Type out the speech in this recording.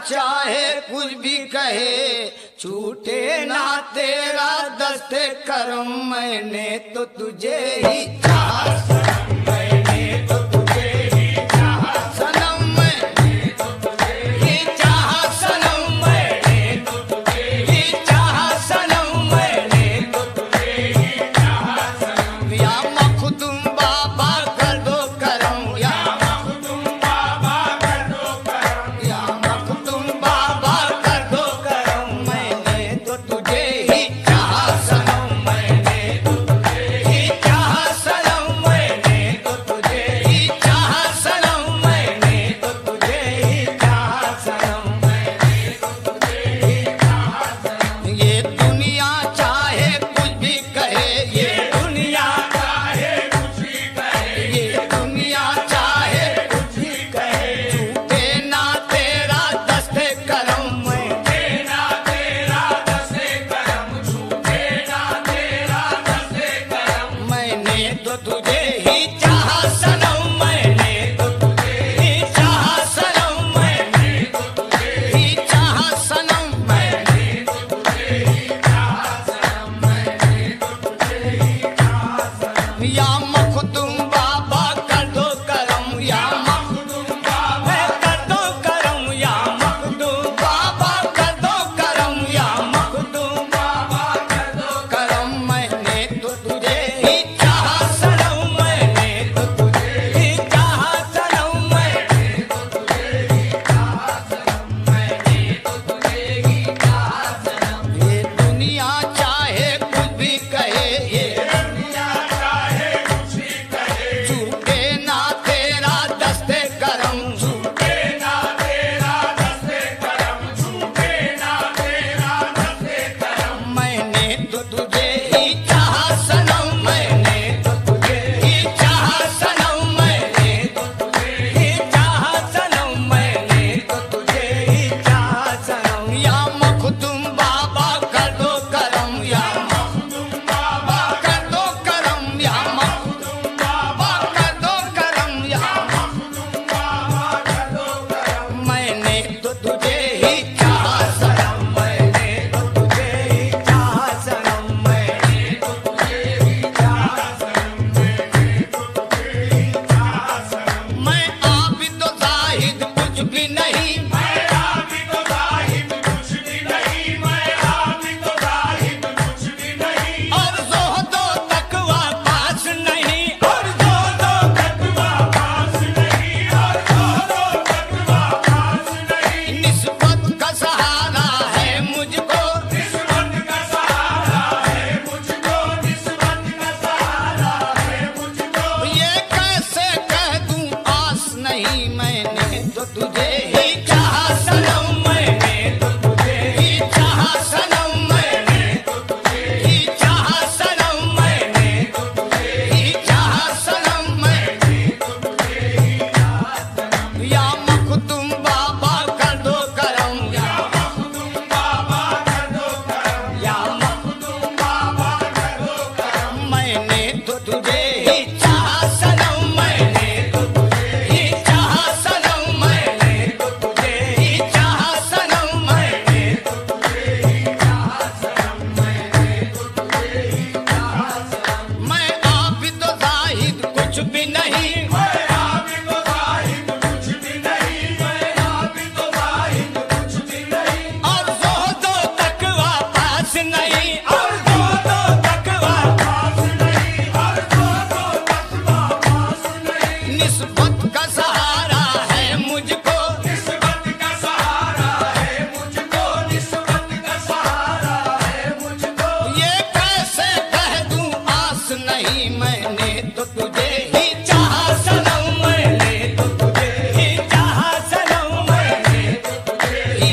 चाहे कुछ भी कहे, छूटे ना तेरा दस्ते करम। मैंने तो तुझे ही चाहा सनम, मैंने तो तुझे ही चाहा सनम, मैंने तो तुझे ही चाहा सनम, मैंने तो तुझे ही चाहा सनम, मैंने तो तुझे ही चाहा सनम। या मखदूम बाबा कर दो करम, या मखदूम बाबा कर दो करम, या मखदूम बाबा कर दो करम। मैंने तो तुझे ही चाहा सनम, मैंने तो तुझे ही चाहा सनम, मैंने तो तुझे ही चाहा सनम, मैंने तो तुझे ही चाहा सनम, मैंने तो तुझे ही चाहा सनम। ये दुनिया चाहे कुछ भी कहे, ये दुनिया चाहे कुछ भी कहे, ये दुनिया चाहे कुछ भी कहे, छूटे ना तेरा दस्ते करम, छूटे ना तेरा दस्ते करम, छूटे ना तेरा दस्ते करम। मैंने तो तुझे ही चाहा सनम, मैंने तो तुझे ही चाहा सनम, मैंने तो तुझे ही चाहा सनम, मैंने तो तुझे ही चाहा सनम, मैंने तो तुझे ही चाहा सनम। या मखदूम बाबा कर दो करम, या मखदूम बाबा कर दो करम, या मखदूम बाबा कर दो करम, या मखदूम बाबा कर दो करम। मैंने तो तुझे ही चाहा सनम, मैंने तो तुझे ही चाहा सनम, मैंने तो तुझे ही चाहा सनम, मैंने तो तुझे ही चाहा सनम। ये दुनिया चाहे कुछ भी कहे, ये दुनिया चाहे कुछ भी कहे, छूटे ना तेरा दस्ते करम, छूटे ना तेरा दस्ते करम, छूटे ना तेरा दस्ते करम। मैंने तो तुझे ही चाहा सनम, मैंने तो तुझे ही चाहा सनम, मैंने तो तुझे ही चाहा सनम, मैंने तो तुझे ही चाहा सनम। या मखदूम बाबा कर दो करम, या मखदूम बाबा कर दो करम, या मखदूम बाबा कर दो करम, या मखदूम बाबा कर दो करम। मैंने तो तुझे ही चाहा सनम, मैंने तो तुझे ही चाहा सनम, मैंने तो तुझे ही चाहा सनम, मैंने तो तुझे ही चाहा सनम। मैं आबिद व ज़ाहिद कुछ भी नहीं, मैं आबिद व ज़ाहिद कुछ भी नहीं, मैं आबिद व ज़ाहिद कुछ भी नहीं, और ज़ुहद व तक़वा पास नहीं, और ज़ुहद व तक़वा पास नहीं, और ज़ुहद व तक़वा पास नहीं। निस्बत का सहारा है मुझको, निस्बत का सहारा है मुझको, निस्बत का सहारा है मुझको। ये कैसे कह दूं आस नहीं, मैंने तो तुझे ही चाहा सनम, मैंने तो तुझे ही चाहा सनम, मैंने तो तुझे ही चाहा सनम, मैंने तो तुझे ही चाहा सनम, मैंने तो तुझे ही चाहा सनम। या मखदूम बाबा कर दो करम, या मखदूम बाबा कर दो करम, या मखदूम बाबा कर दो करम। मैंने तो तुझे ही चाहा सनम, मैंने तो तुझे ही चाहा सनम, मैंने तो तुझे ही चाहा सनम, मैंने तो तुझे ही चाहा सनम, मैंने तो तुझे ही चाहा सनम। मैं आबिद व ज़ाहिद कुछ भी नहीं, मैं आबिद व ज़ाहिद कुछ भी नहीं, मैं आबिद व ज़ाहिद कुछ भी नहीं, और ज़ुहद व तक़वा पास नहीं, और ज़ुहद व तक़वा पास नहीं, और ज़ुहद व तक़वा पास नहीं। निस्बत का सहारा है मुझको, निस्बत का सहारा है मुझको, निस्बत का सहारा है मुझको। ये कैसे कह दूं आस नहीं, मैंने तो तुझे ही चाहा सनम, मैंने तो तुझे ही चाहा सनम, मैंने तो तुझे ही